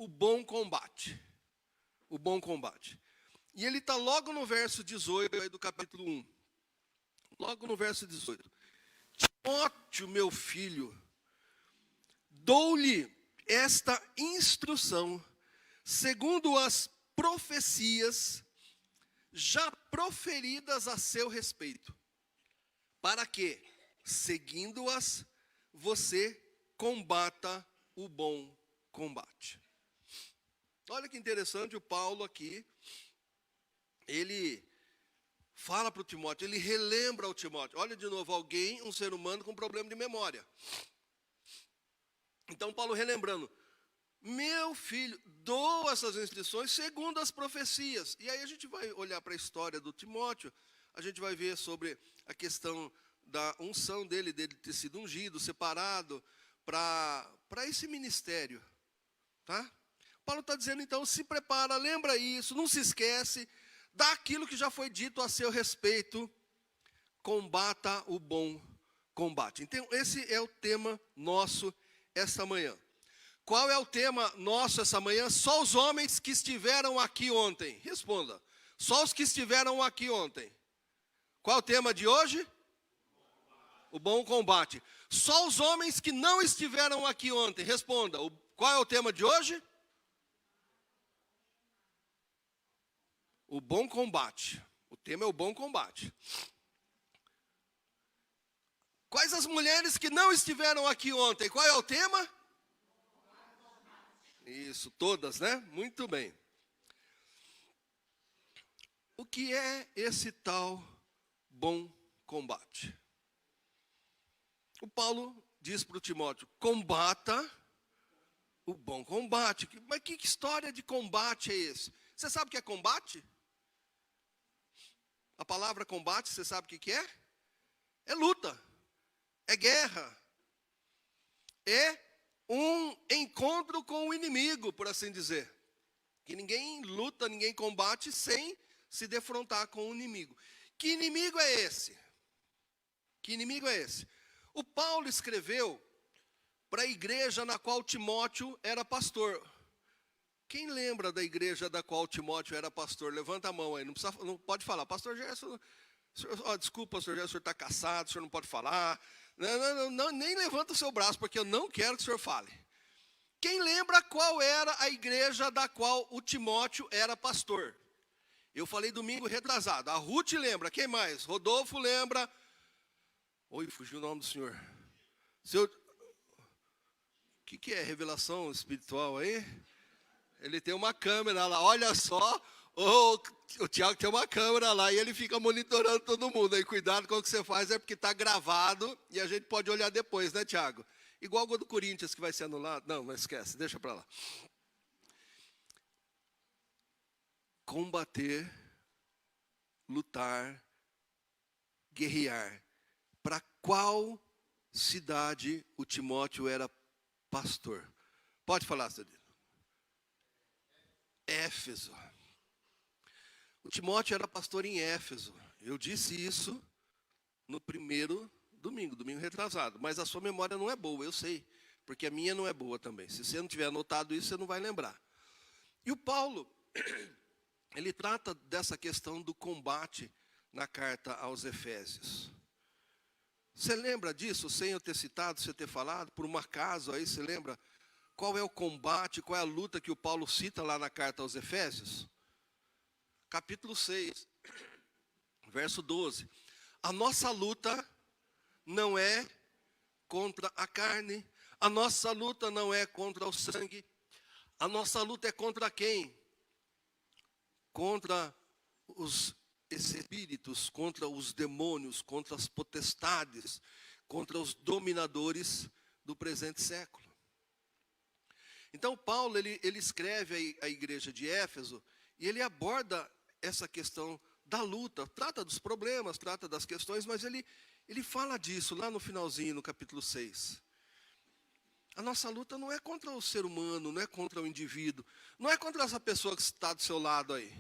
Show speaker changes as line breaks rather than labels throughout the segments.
o bom combate. O bom combate. E ele está logo no verso 18 aí do capítulo 1. Logo no verso 18. Timóteo, meu filho, dou-lhe esta instrução, segundo as profecias já proferidas a seu respeito, para que, seguindo-as, você combata o bom combate. Olha que interessante, o Paulo aqui, ele fala para o Timóteo, ele relembra ao Timóteo. Olha de novo, alguém, um ser humano com problema de memória. Então Paulo relembrando, meu filho, dou essas instruções segundo as profecias. E aí a gente vai olhar para a história do Timóteo, a gente vai ver sobre a questão da unção dele ter sido ungido, separado para esse ministério. Tá? Paulo está dizendo, então, se prepara, lembra isso, não se esquece daquilo que já foi dito a seu respeito, combata o bom combate. Então, esse é o tema nosso esta manhã. Qual é o tema nosso essa manhã? Só os homens que estiveram aqui ontem. Responda. Só os que estiveram aqui ontem. Qual é o tema de hoje? O bom combate. Só os homens que não estiveram aqui ontem. Responda. Qual é o tema de hoje? O bom combate. O tema é o bom combate. Quais as mulheres que não estiveram aqui ontem? Qual é o tema? Isso, todas, né? Muito bem. O que é esse tal bom combate? O Paulo diz para o Timóteo, combata o bom combate. Mas que história de combate é esse? Você sabe o que é combate? A palavra combate, você sabe o que é? É luta, é guerra, é um encontro com o inimigo, por assim dizer. Que ninguém luta, ninguém combate sem se defrontar com o inimigo. Que inimigo é esse? Que inimigo é esse? O Paulo escreveu para a igreja na qual Timóteo era pastor. Quem lembra da igreja da qual Timóteo era pastor? Levanta a mão aí, não pode falar. Pastor Gerson, desculpa, pastor Gerson, o senhor está caçado, o senhor não pode falar. Não, nem levanta o seu braço, porque eu não quero que o senhor fale. Quem lembra qual era a igreja da qual o Timóteo era pastor? Eu falei domingo retrasado. A Ruth lembra, quem mais? Rodolfo lembra. Oi, fugiu o nome do senhor. O que é revelação espiritual aí? Ele tem uma câmera lá, olha só. O Tiago tem uma câmera lá e ele fica monitorando todo mundo. Aí cuidado com o que você faz, é porque está gravado e a gente pode olhar depois, né, Tiago? Igual o gol do Corinthians que vai ser anulado. Não esquece, deixa para lá. Combater, lutar, guerrear. Para qual cidade o Timóteo era pastor? Pode falar, Celino. Éfeso. O Timóteo era pastor em Éfeso. Eu disse isso no primeiro domingo retrasado. Mas a sua memória não é boa, eu sei. Porque a minha não é boa também. Se você não tiver anotado isso, você não vai lembrar. E o Paulo, ele trata dessa questão do combate na carta aos Efésios. Você lembra disso, sem eu ter citado, sem eu ter falado? Por um acaso aí, você lembra qual é o combate, qual é a luta que o Paulo cita lá na carta aos Efésios? Capítulo 6, verso 12. A nossa luta não é contra a carne, a nossa luta não é contra o sangue, a nossa luta é contra quem? Contra os espíritos, contra os demônios, contra as potestades, contra os dominadores do presente século. Então Paulo, ele escreve à igreja de Éfeso e ele aborda essa questão da luta, trata dos problemas, trata das questões, mas ele fala disso lá no finalzinho, no capítulo 6. A nossa luta não é contra o ser humano, não é contra o indivíduo, não é contra essa pessoa que está do seu lado aí.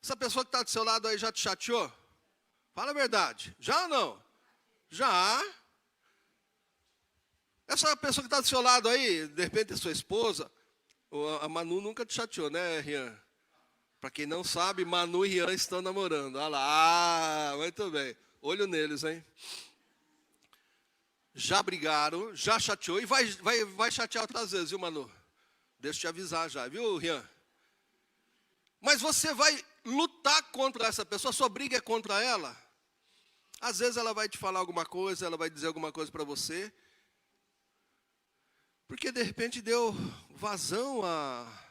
Essa pessoa que está do seu lado aí já te chateou? Fala a verdade. Já ou não? Já. Essa pessoa que está do seu lado aí, de repente é sua esposa, A Manu nunca te chateou, né, Rian? Para quem não sabe, Manu e Rian estão namorando. Olha lá, muito bem. Olho neles, hein? Já brigaram, já chateou e vai chatear outras vezes, viu, Manu? Deixa eu te avisar já, viu, Rian? Mas você vai lutar contra essa pessoa, a sua briga é contra ela. Às vezes ela vai te falar alguma coisa, ela vai dizer alguma coisa para você, porque de repente deu vazão a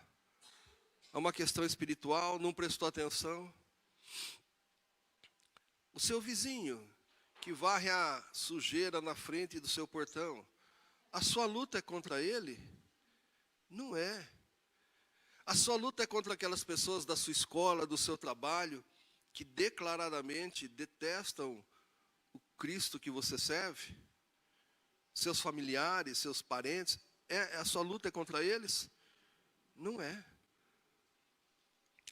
uma questão espiritual, não prestou atenção. O seu vizinho, que varre a sujeira na frente do seu portão, a sua luta é contra ele? Não é. A sua luta é contra aquelas pessoas da sua escola, do seu trabalho, que declaradamente detestam o Cristo que você serve? Seus familiares, seus parentes, a sua luta é contra eles? Não é.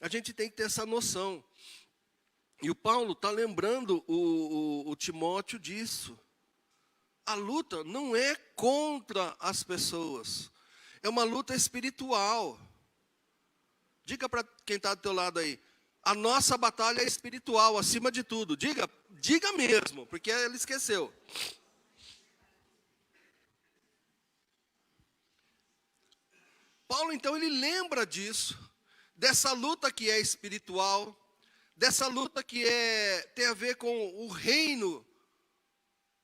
A gente tem que ter essa noção. E o Paulo está lembrando o Timóteo disso. A luta não é contra as pessoas. É uma luta espiritual. Diga para quem está do teu lado aí. A nossa batalha é espiritual, acima de tudo. Diga mesmo, porque ele esqueceu. Paulo, então, ele lembra disso. Dessa luta que é espiritual. Dessa luta que tem a ver com o reino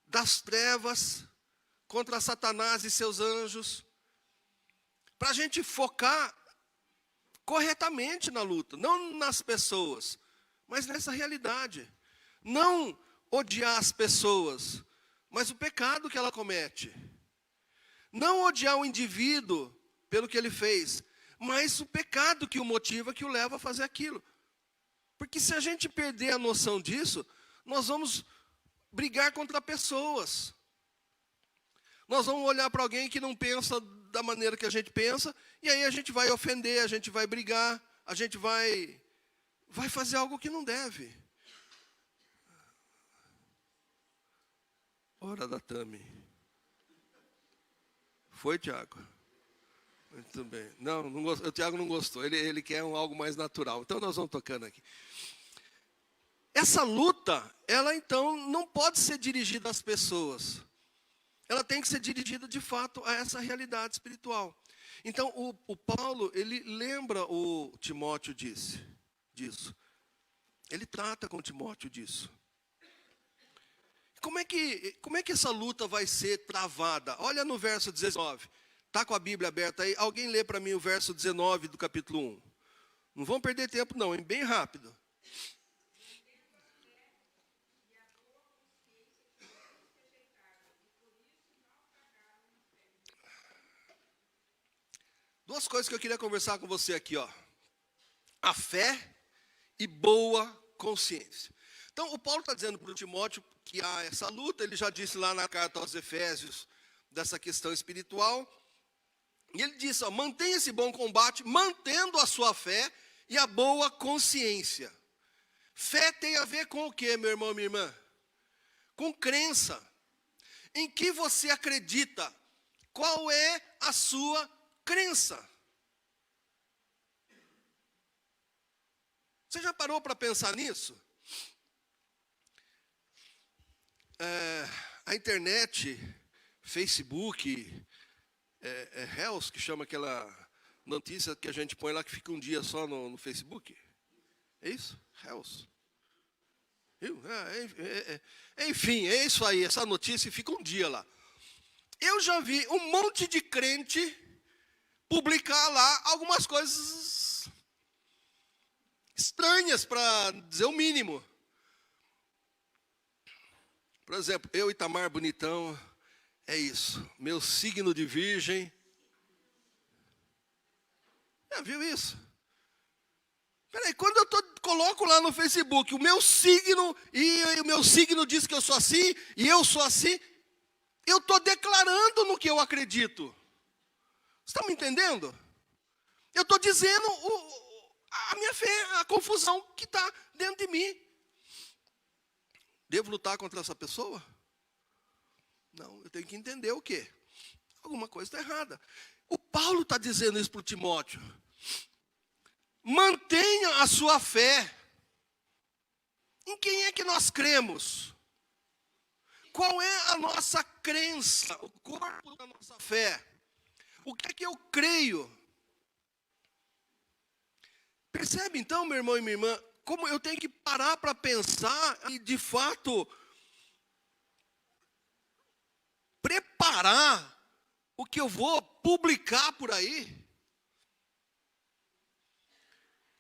das trevas. Contra Satanás e seus anjos. Para a gente focar corretamente na luta, não nas pessoas, mas nessa realidade. Não odiar as pessoas, mas o pecado que ela comete. Não odiar o indivíduo pelo que ele fez, mas o pecado que o motiva, que o leva a fazer aquilo. Porque se a gente perder a noção disso, nós vamos brigar contra pessoas. Nós vamos olhar para alguém que não pensa da maneira que a gente pensa, e aí a gente vai ofender, a gente vai brigar, a gente vai fazer algo que não deve. Hora da Tami. Foi, Tiago? Muito bem. Não gostou, o Tiago não gostou, ele quer algo mais natural. Então nós vamos tocando aqui. Essa luta, ela então não pode ser dirigida às pessoas. Ela tem que ser dirigida, de fato, a essa realidade espiritual. Então, o Paulo, ele lembra o Timóteo disso. Ele trata com o Timóteo disso. Como é que essa luta vai ser travada? Olha no verso 19. Está com a Bíblia aberta aí? Alguém lê para mim o verso 19 do capítulo 1. Não vamos perder tempo não, é bem rápido. Duas coisas que eu queria conversar com você aqui, ó. A fé e boa consciência. Então, o Paulo está dizendo para o Timóteo que há essa luta, ele já disse lá na carta aos Efésios, dessa questão espiritual. E ele disse, ó, mantenha esse bom combate, mantendo a sua fé e a boa consciência. Fé tem a ver com o quê, meu irmão, minha irmã? Com crença. Em que você acredita? Qual é a sua crença? Você já parou para pensar nisso? A internet, Facebook, Reels, que chama aquela notícia que a gente põe lá que fica um dia só no Facebook. É isso? Reels. Enfim, é isso aí, essa notícia fica um dia lá. Eu já vi um monte de crente publicar lá algumas coisas estranhas, para dizer o mínimo. Por exemplo, eu, Itamar Bonitão, é isso. Meu signo de virgem. Já viu isso? Peraí, quando eu coloco lá no Facebook o meu signo, e o meu signo diz que eu sou assim, e eu sou assim, eu estou declarando no que eu acredito. Você está me entendendo? Eu estou dizendo a minha fé, a confusão que está dentro de mim. Devo lutar contra essa pessoa? Não, eu tenho que entender o quê? Alguma coisa está errada. O Paulo está dizendo isso para o Timóteo. Mantenha a sua fé. Em quem é que nós cremos? Qual é a nossa crença, o corpo da nossa fé? O que é que eu creio? Percebe então, meu irmão e minha irmã, como eu tenho que parar para pensar e, de fato, preparar o que eu vou publicar por aí?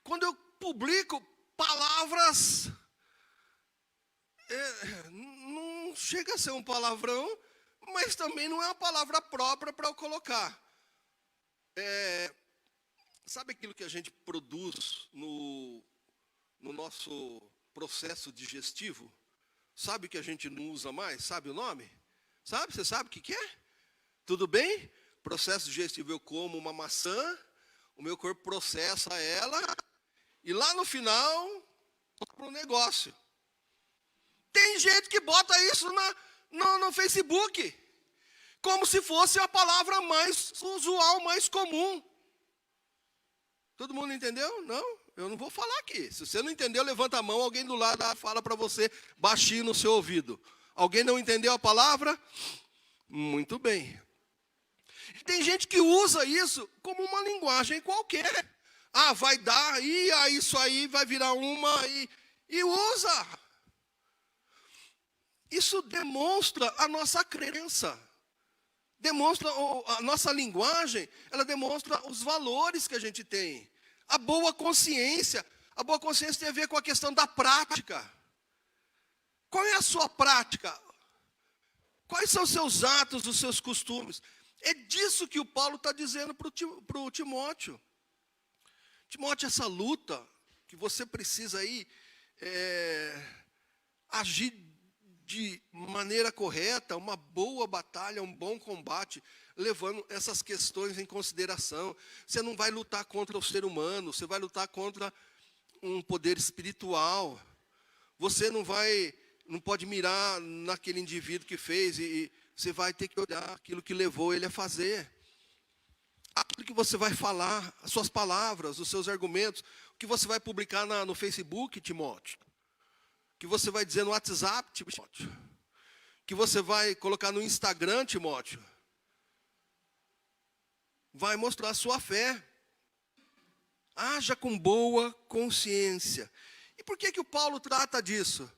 Quando eu publico palavras, não chega a ser um palavrão, mas também não é uma palavra própria para eu colocar. Sabe aquilo que a gente produz no nosso processo digestivo? Sabe que a gente não usa mais? Sabe o nome? Sabe? Você sabe o que é? Tudo bem? Processo digestivo, eu como uma maçã, o meu corpo processa ela, e lá no final, para o negócio. Tem gente que bota isso no Facebook, como se fosse a palavra mais usual, mais comum. Todo mundo entendeu? Não, eu não vou falar aqui. Se você não entendeu, levanta a mão, alguém do lado fala para você, baixinho no seu ouvido. Alguém não entendeu a palavra? Muito bem. Tem gente que usa isso como uma linguagem qualquer. Ah, vai dar, isso aí vai virar uma, e usa. Isso demonstra a nossa crença. Demonstra a nossa linguagem, ela demonstra os valores que a gente tem. A boa consciência. A boa consciência tem a ver com a questão da prática. Qual é a sua prática? Quais são os seus atos, os seus costumes? É disso que o Paulo está dizendo para o Timóteo. Timóteo, essa luta que você precisa aí agir de maneira correta, uma boa batalha, um bom combate, levando essas questões em consideração. Você não vai lutar contra o ser humano, você vai lutar contra um poder espiritual. Você não pode mirar naquele indivíduo que fez, e você vai ter que olhar aquilo que levou ele a fazer. Aquilo que você vai falar, as suas palavras, os seus argumentos, o que você vai publicar no Facebook, Timóteo, que você vai dizer no WhatsApp, Timóteo, que você vai colocar no Instagram, Timóteo, vai mostrar a sua fé. Haja com boa consciência. E por que o Paulo trata disso?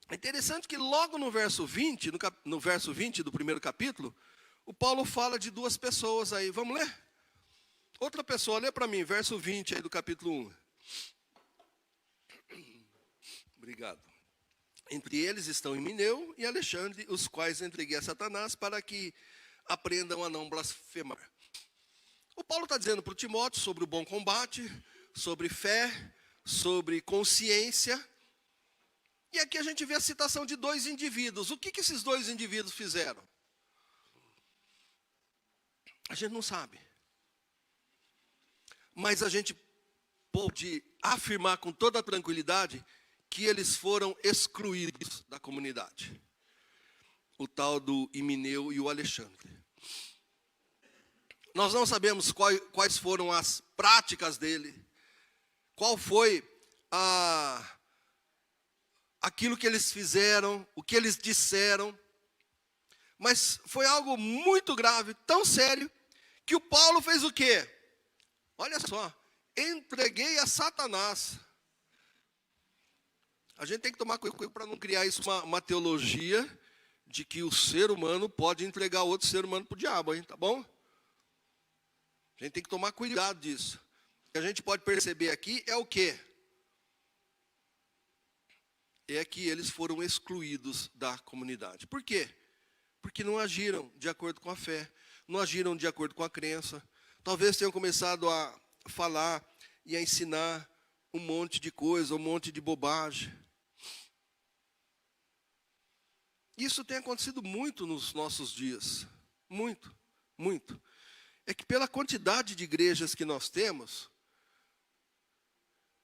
É interessante que logo no verso 20, no verso 20 do primeiro capítulo, o Paulo fala de duas pessoas aí. Vamos ler? Outra pessoa, lê para mim, verso 20 aí do capítulo 1. Obrigado. Entre eles estão Himeneu e Alexandre, os quais entreguei a Satanás para que aprendam a não blasfemar. O Paulo está dizendo para o Timóteo sobre o bom combate, sobre fé, sobre consciência. E aqui a gente vê a citação de dois indivíduos. O que esses dois indivíduos fizeram? A gente não sabe. Mas a gente pode afirmar com toda tranquilidade que eles foram excluídos da comunidade. O tal do Himeneu e o Alexandre. Nós não sabemos quais foram as práticas dele, qual foi aquilo que eles fizeram, o que eles disseram, mas foi algo muito grave, tão sério, que o Paulo fez o quê? Olha só, entreguei a Satanás. A gente tem que tomar cuidado para não criar isso uma teologia de que o ser humano pode entregar outro ser humano para o diabo, hein? Tá bom? A gente tem que tomar cuidado disso. O que a gente pode perceber aqui é o quê? É que eles foram excluídos da comunidade. Por quê? Porque não agiram de acordo com a fé, não agiram de acordo com a crença. Talvez tenham começado a falar e a ensinar um monte de coisa, um monte de bobagem. Isso tem acontecido muito nos nossos dias. Muito, muito. É que pela quantidade de igrejas que nós temos,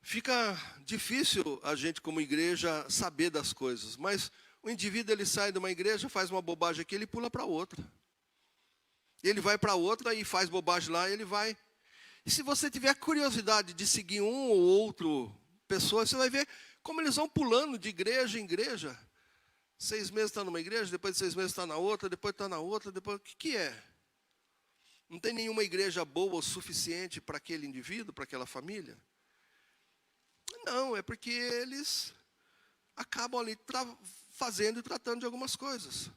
fica difícil a gente como igreja saber das coisas. Mas o indivíduo ele sai de uma igreja, faz uma bobagem aqui, ele pula para outra. Ele vai para outra e faz bobagem lá, ele vai. E se você tiver curiosidade de seguir um ou outro pessoa, você vai ver como eles vão pulando de igreja em igreja. 6 meses está numa igreja, depois de 6 meses está na outra, depois está na outra, depois o que é? Não tem nenhuma igreja boa o suficiente para aquele indivíduo, para aquela família? Não, é porque eles acabam ali fazendo e tratando de algumas coisas.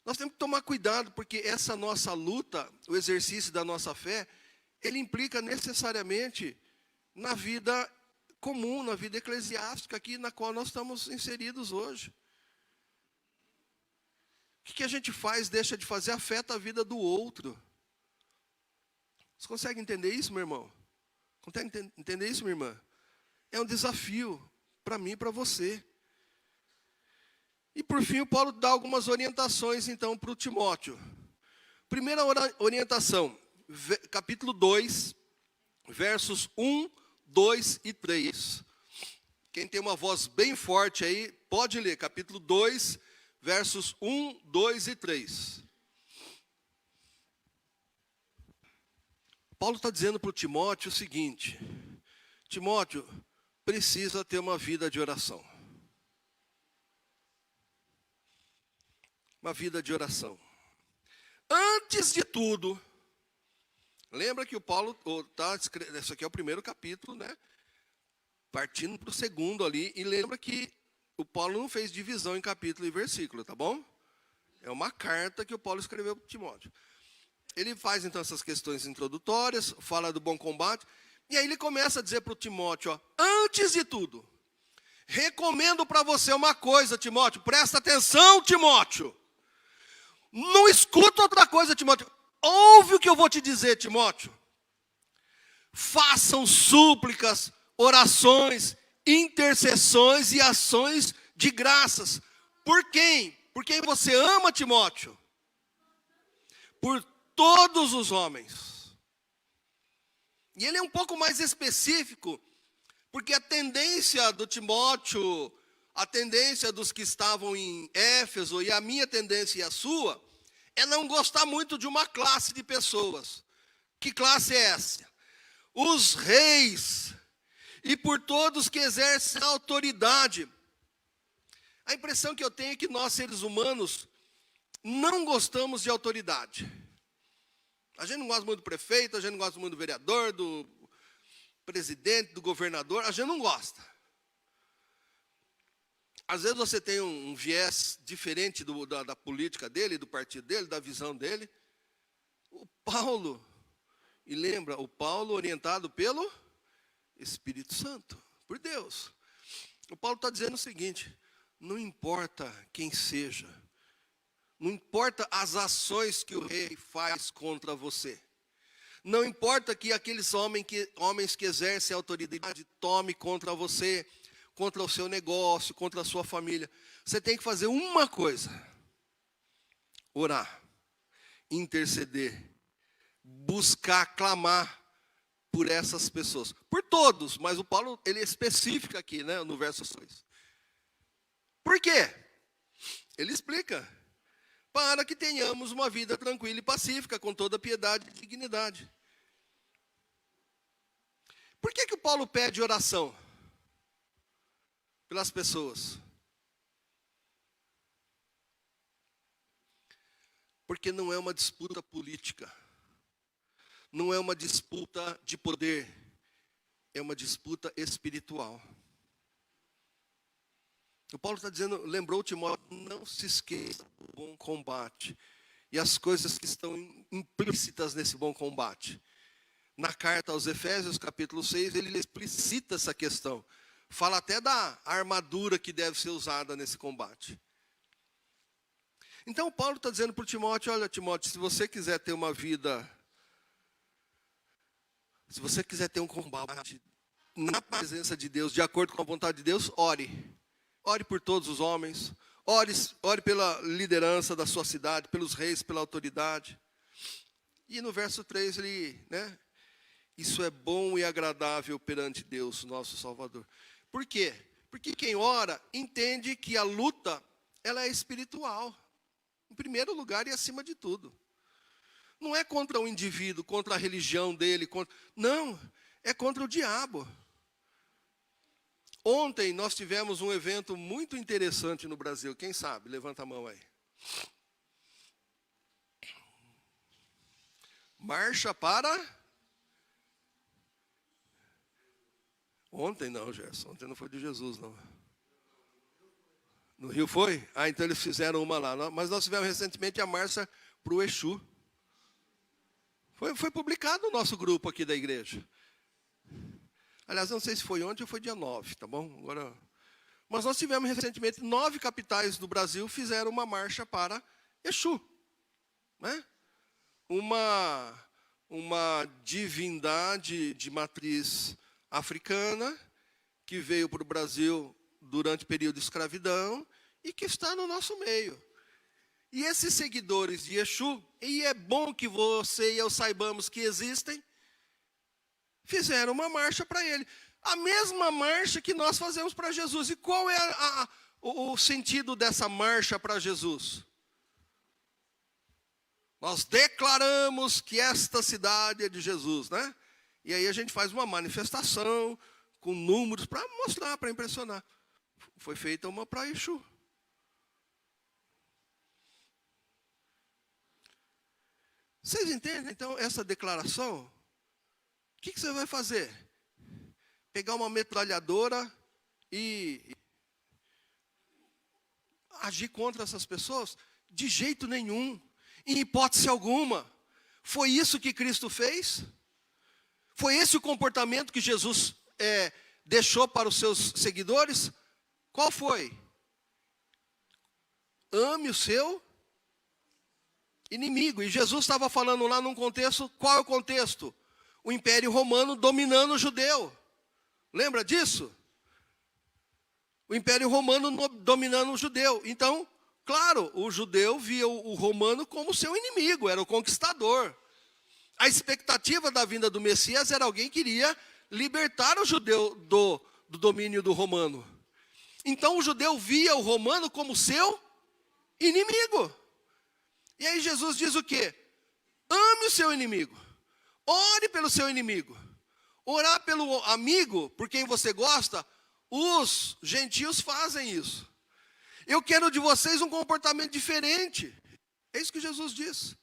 Nós temos que tomar cuidado, porque essa nossa luta, o exercício da nossa fé, ele implica necessariamente na vida comum, na vida eclesiástica aqui na qual nós estamos inseridos hoje. O que a gente faz, deixa de fazer, afeta a vida do outro. Você consegue entender isso, meu irmão? Consegue entender isso, minha irmã? É um desafio para mim e para você. E por fim, o Paulo dá algumas orientações, então, para o Timóteo. Primeira orientação, capítulo 2, versos 1, 2 e 3. Quem tem uma voz bem forte aí, pode ler, capítulo 2, versos 1, 2 e 3. Paulo está dizendo para o Timóteo o seguinte: Timóteo precisa ter uma vida de oração. Uma vida de oração. Antes de tudo, lembra que o Paulo está escrevendo, esse aqui é o primeiro capítulo, né? Partindo para o segundo ali, e lembra que o Paulo não fez divisão em capítulo e versículo, tá bom? É uma carta que o Paulo escreveu para Timóteo. Ele faz então essas questões introdutórias, fala do bom combate, e aí ele começa a dizer para o Timóteo, ó, antes de tudo, recomendo para você uma coisa, Timóteo, presta atenção, Timóteo. Não escuta outra coisa, Timóteo. Ouve o que eu vou te dizer, Timóteo. Façam súplicas, orações, intercessões e ações de graças. Por quem? Por quem você ama, Timóteo? Por todos os homens. E ele é um pouco mais específico, porque a tendência do Timóteo, a tendência dos que estavam em Éfeso, e a minha tendência e a sua, é não gostar muito de uma classe de pessoas. Que classe é essa? Os reis, e por todos que exercem autoridade. A impressão que eu tenho é que nós, seres humanos, não gostamos de autoridade. A gente não gosta muito do prefeito, a gente não gosta muito do vereador, do presidente, do governador, a gente não gosta. Às vezes você tem um viés diferente da política dele, do partido dele, da visão dele. O Paulo, e lembra, o Paulo orientado pelo Espírito Santo, por Deus. O Paulo está dizendo o seguinte: não importa quem seja, não importa as ações que o rei faz contra você, não importa que aqueles homens que exercem autoridade tomem contra você, contra o seu negócio, contra a sua família. Você tem que fazer uma coisa: orar, interceder, buscar, clamar por essas pessoas. Por todos, mas o Paulo, ele é específico aqui, né, no verso 6. Por quê? Ele explica: para que tenhamos uma vida tranquila e pacífica, com toda piedade e dignidade. Por que o Paulo pede oração pelas pessoas? Porque não é uma disputa política, não é uma disputa de poder, é uma disputa espiritual. O Paulo está dizendo, lembrou Timóteo, não se esqueça do bom combate e as coisas que estão implícitas nesse bom combate. Na carta aos Efésios, capítulo 6, ele explicita essa questão. Fala até da armadura que deve ser usada nesse combate. Então, Paulo está dizendo para o Timóteo, olha, Timóteo, se você quiser ter uma vida, se você quiser ter um combate na presença de Deus, de acordo com a vontade de Deus, ore. Ore por todos os homens, ore pela liderança da sua cidade, pelos reis, pela autoridade. E no verso 3, isso é bom e agradável perante Deus, nosso Salvador. Por quê? Porque quem ora entende que a luta, ela é espiritual. Em primeiro lugar e acima de tudo. Não é contra o indivíduo, contra a religião dele, não, é contra o diabo. Ontem nós tivemos um evento muito interessante no Brasil. Quem sabe? Levanta a mão aí. Marcha para... Ontem não, Gerson. Ontem não foi de Jesus, não. No Rio foi? Ah, então eles fizeram uma lá. Mas nós tivemos recentemente a marcha para o Exu. Foi publicado no nosso grupo aqui da igreja. Aliás, não sei se foi ontem ou foi dia 9, tá bom? Agora... Mas nós tivemos recentemente 9 capitais do Brasil fizeram uma marcha para Exu. Né? Uma divindade de matriz africana que veio para o Brasil durante o período de escravidão e que está no nosso meio. E esses seguidores de Exu, e é bom que você e eu saibamos que existem, fizeram uma marcha para ele. A mesma marcha que nós fazemos para Jesus. E qual é o sentido dessa marcha para Jesus? Nós declaramos que esta cidade é de Jesus, né? E aí a gente faz uma manifestação com números para mostrar, para impressionar. Foi feita uma para Exu. Vocês entendem, então, essa declaração? O que você vai fazer? Pegar uma metralhadora e agir contra essas pessoas? De jeito nenhum, em hipótese alguma. Foi isso que Cristo fez? Foi esse o comportamento que Jesus deixou para os seus seguidores? Qual foi? Ame o seu inimigo. E Jesus estava falando lá num contexto, qual é o contexto? O Império Romano dominando o judeu. Lembra disso? O Império Romano dominando o judeu. Então, claro, o judeu via o romano como seu inimigo, era o conquistador. A expectativa da vinda do Messias era alguém que iria libertar o judeu do domínio do romano. Então o judeu via o romano como seu inimigo. E aí Jesus diz o quê? Ame o seu inimigo. Ore pelo seu inimigo. Orar pelo amigo, por quem você gosta, os gentios fazem isso. Eu quero de vocês um comportamento diferente. É isso que Jesus diz.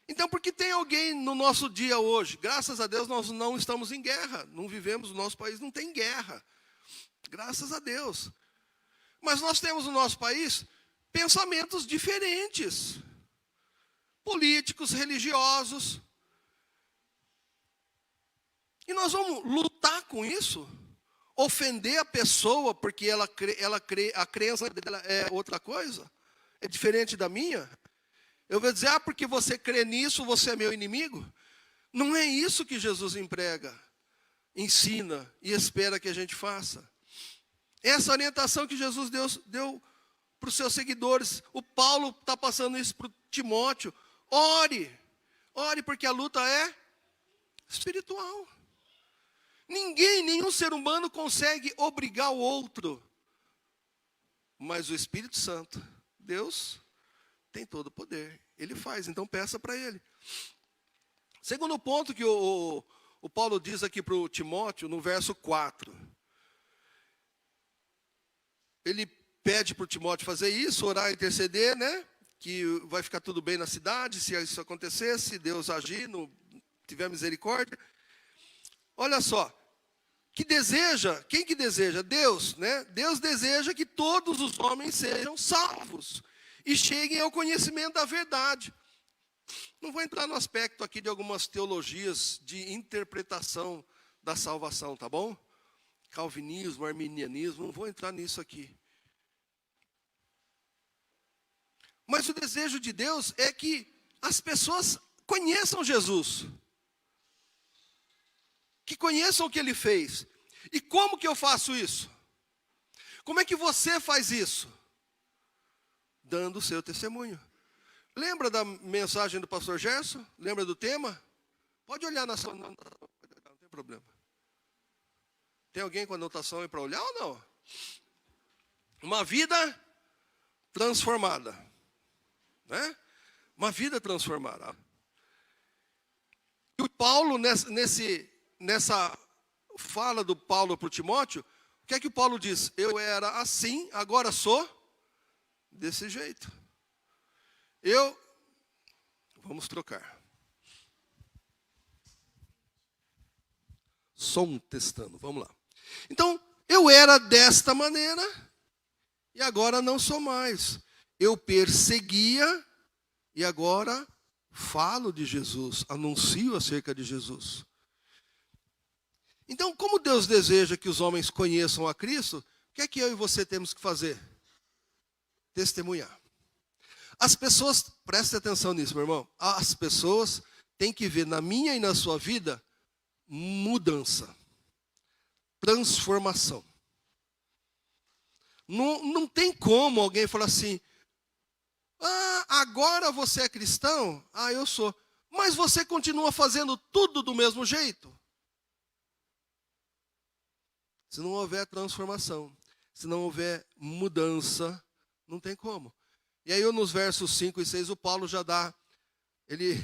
Então, porque tem alguém no nosso dia hoje, graças a Deus nós não estamos em guerra, não vivemos, o nosso país não tem guerra. Graças a Deus. Mas nós temos no nosso país pensamentos diferentes. Políticos, religiosos. E nós vamos lutar com isso? Ofender a pessoa porque a crença dela é outra coisa? É diferente da minha? Eu vou dizer, porque você crê nisso, você é meu inimigo? Não é isso que Jesus emprega, ensina e espera que a gente faça. Essa orientação que Jesus deu para os seus seguidores. O Paulo está passando isso para o Timóteo. Ore porque a luta é espiritual. Nenhum ser humano consegue obrigar o outro. Mas o Espírito Santo, Deus, tem todo o poder. Ele faz, então peça para ele. Segundo ponto que o Paulo diz aqui para o Timóteo, no verso 4. Ele pede para o Timóteo fazer isso, orar, interceder, né? Que vai ficar tudo bem na cidade, se isso acontecer, se Deus agir, tiver misericórdia. Olha só, quem que deseja? Deus, né? Deus deseja que todos os homens sejam salvos e cheguem ao conhecimento da verdade. Não vou entrar no aspecto aqui de algumas teologias de interpretação da salvação, tá bom? Calvinismo, arminianismo, não vou entrar nisso aqui. Mas o desejo de Deus é que as pessoas conheçam Jesus. Que conheçam o que Ele fez. E como que eu faço isso? Como é que você faz isso? Dando o seu testemunho. Lembra da mensagem do pastor Gerson? Lembra do tema? Pode olhar na sua... Não tem problema. Tem alguém com anotação aí para olhar ou não? Uma vida transformada. Né? Uma vida transformada. E o Paulo, nessa fala do Paulo para o Timóteo, o que é que o Paulo diz? Eu era assim, agora sou desse jeito. Vamos trocar. Som testando, vamos lá. Então, eu era desta maneira e agora não sou mais. Eu perseguia e agora falo de Jesus, anuncio acerca de Jesus. Então, como Deus deseja que os homens conheçam a Cristo, o que é que eu e você temos que fazer? Testemunhar. As pessoas, preste atenção nisso, meu irmão. As pessoas têm que ver na minha e na sua vida mudança, transformação. Não tem como alguém falar assim, agora você é cristão? Eu sou. Mas você continua fazendo tudo do mesmo jeito? Se não houver transformação, se não houver mudança, não tem como. E aí nos versos 5 e 6 o Paulo já dá, ele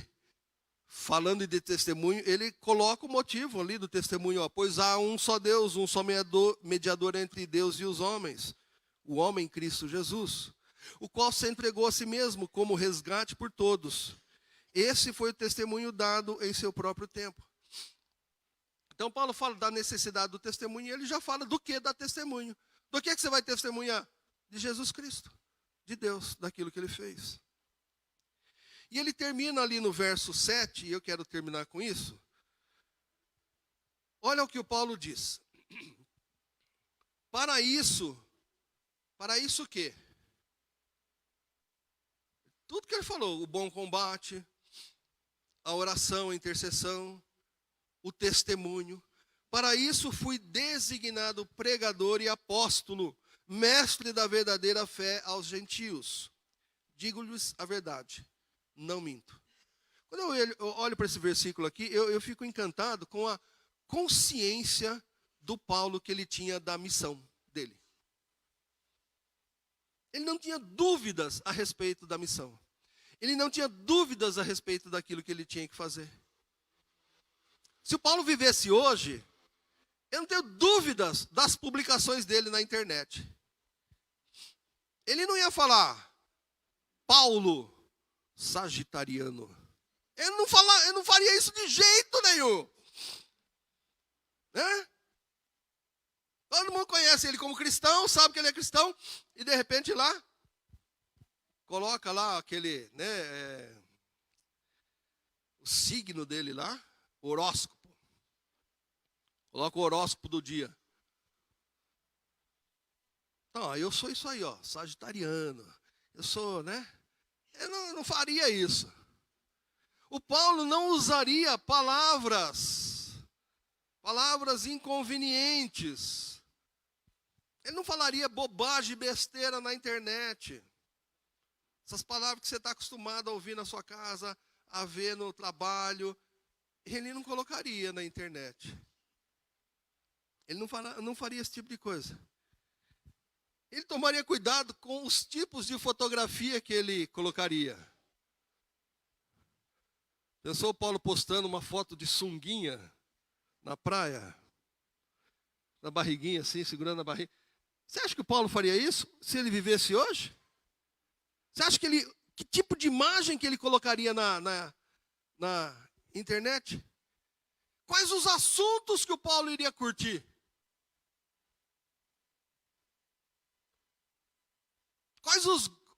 falando de testemunho, ele coloca o motivo ali do testemunho. Pois há um só Deus, um só mediador entre Deus e os homens, o homem Cristo Jesus, o qual se entregou a si mesmo como resgate por todos. Esse foi o testemunho dado em seu próprio tempo. Então Paulo fala da necessidade do testemunho e ele já fala do que dá testemunho. Do que você vai testemunhar? De Jesus Cristo, de Deus, daquilo que ele fez. E ele termina ali no verso 7, e eu quero terminar com isso. Olha o que o Paulo diz. Para isso o quê? Tudo que ele falou, o bom combate, a oração, a intercessão, o testemunho. Para isso fui designado pregador e apóstolo, mestre da verdadeira fé aos gentios. Digo-lhes a verdade, não minto. Quando eu olho para esse versículo aqui, eu fico encantado com a consciência do Paulo que ele tinha da missão dele. Ele não tinha dúvidas a respeito da missão. Ele não tinha dúvidas a respeito daquilo que ele tinha que fazer. Se o Paulo vivesse hoje, eu não tenho dúvidas das publicações dele na internet. Ele não ia falar, Paulo Sagitariano. Ele não faria isso de jeito nenhum. Né? Todo mundo conhece ele como cristão, sabe que ele é cristão, e de repente lá, coloca lá aquele, o signo dele lá, horóscopo. Coloca o horóscopo do dia. Então, eu sou isso aí, sagitariano. Eu sou, Eu não faria isso. O Paulo não usaria palavras inconvenientes. Ele não falaria bobagem, besteira na internet. Essas palavras que você está acostumado a ouvir na sua casa, a ver no trabalho, ele não colocaria na internet. Ele não faria esse tipo de coisa. Ele tomaria cuidado com os tipos de fotografia que ele colocaria. Pensou o Paulo postando uma foto de sunguinha na praia? Na barriguinha assim, segurando a barriga. Você acha que o Paulo faria isso se ele vivesse hoje? Você acha que tipo de imagem que ele colocaria na internet? Quais os assuntos que o Paulo iria curtir? Quais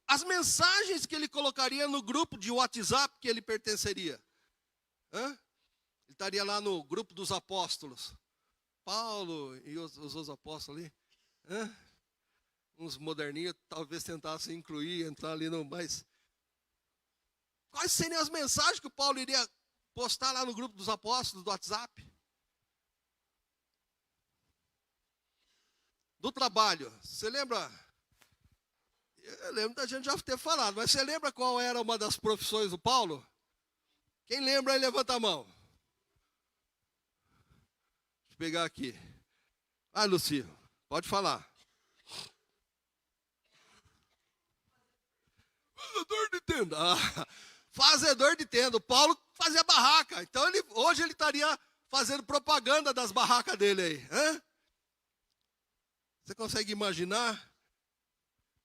as mensagens que ele colocaria no grupo de WhatsApp que ele pertenceria? Ele estaria lá no grupo dos apóstolos. Paulo e os outros apóstolos ali. Uns moderninhos talvez tentassem entrar ali no mais. Quais seriam as mensagens que o Paulo iria postar lá no grupo dos apóstolos do WhatsApp? Do trabalho. Você lembra? Eu lembro da gente já ter falado, mas você lembra qual era uma das profissões do Paulo? Quem lembra aí, levanta a mão. Deixa eu pegar aqui. Luci, pode falar. Fazedor de tenda. fazedor de tenda. O Paulo fazia barraca. Então hoje ele estaria fazendo propaganda das barracas dele aí. Hã? Você consegue imaginar?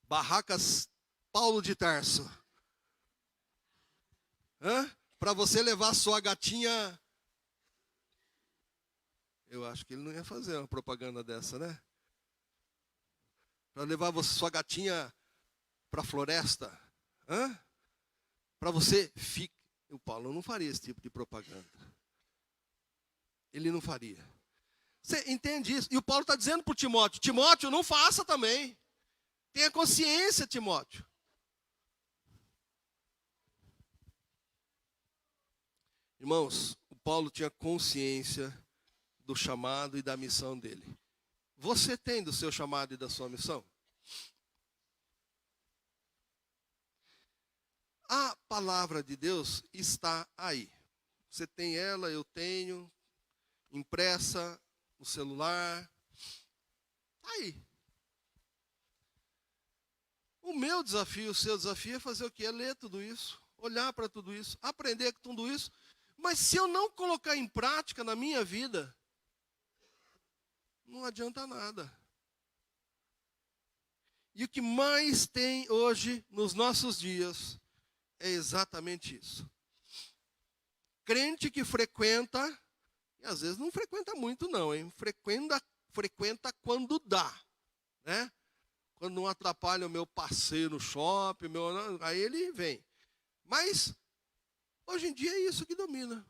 Barracas Paulo de Tarso. Para você levar sua gatinha. Eu acho que ele não ia fazer uma propaganda dessa, né? Para levar sua gatinha para a floresta. Para você ficar. O Paulo não faria esse tipo de propaganda. Ele não faria. Você entende isso? E o Paulo está dizendo para o Timóteo: Timóteo, não faça também. Tenha consciência, Timóteo. Irmãos, o Paulo tinha consciência do chamado e da missão dele. Você tem do seu chamado e da sua missão? A palavra de Deus está aí. Você tem ela, eu tenho, impressa no celular. Aí. O meu desafio, o seu desafio é fazer o quê? É ler tudo isso, olhar para tudo isso, aprender com tudo isso. Mas se eu não colocar em prática na minha vida, não adianta nada. E o que mais tem hoje, nos nossos dias, é exatamente isso. Crente que frequenta, e às vezes não frequenta muito não, hein? Frequenta quando dá, né? Quando não atrapalha o meu passeio no shopping, aí ele vem. Mas, hoje em dia é isso que domina.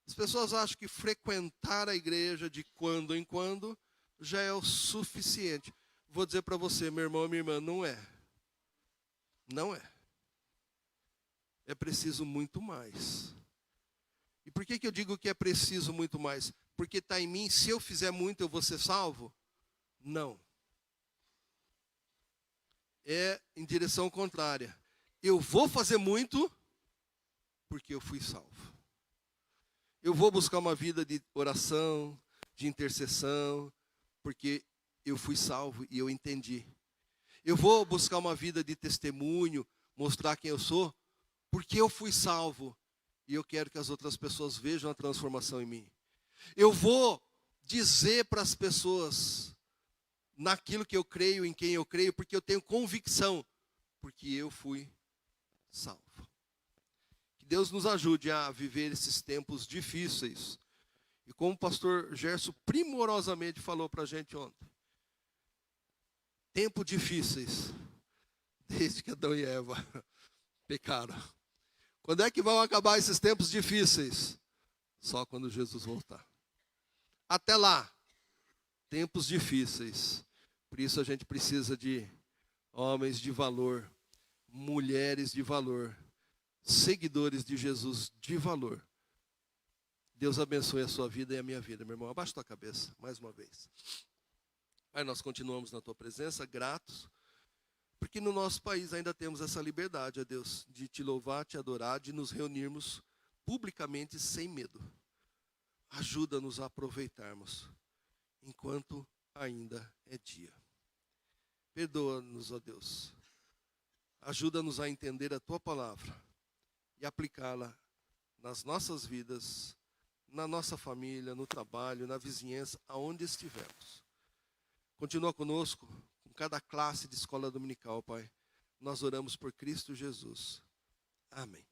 As pessoas acham que frequentar a igreja de quando em quando já é o suficiente. Vou dizer para você, meu irmão e minha irmã, não é. Não é. É preciso muito mais. E por que eu digo que é preciso muito mais? Porque está em mim, se eu fizer muito eu vou ser salvo? Não. É em direção contrária. Eu vou fazer muito porque eu fui salvo. Eu vou buscar uma vida de oração, de intercessão, porque eu fui salvo e eu entendi. Eu vou buscar uma vida de testemunho, mostrar quem eu sou, porque eu fui salvo e eu quero que as outras pessoas vejam a transformação em mim. Eu vou dizer para as pessoas naquilo que eu creio, em quem eu creio, porque eu tenho convicção, porque eu fui salvo. Que Deus nos ajude a viver esses tempos difíceis. E como o pastor Gerson primorosamente falou para a gente ontem, tempos difíceis, desde que Adão e Eva pecaram. Quando é que vão acabar esses tempos difíceis? Só quando Jesus voltar. Até lá, tempos difíceis. Por isso a gente precisa de homens de valor, mulheres de valor, seguidores de Jesus de valor. Deus abençoe a sua vida e a minha vida. Meu irmão, abaixa a tua cabeça, mais uma vez. Pai, nós continuamos na tua presença, gratos, porque no nosso país ainda temos essa liberdade, ó Deus, de te louvar, te adorar, de nos reunirmos publicamente sem medo. Ajuda-nos a aproveitarmos enquanto ainda é dia. Perdoa-nos, ó Deus. Ajuda-nos a entender a tua palavra e aplicá-la nas nossas vidas, na nossa família, no trabalho, na vizinhança, aonde estivermos. Continua conosco, com cada classe de escola dominical, Pai. Nós oramos por Cristo Jesus. Amém.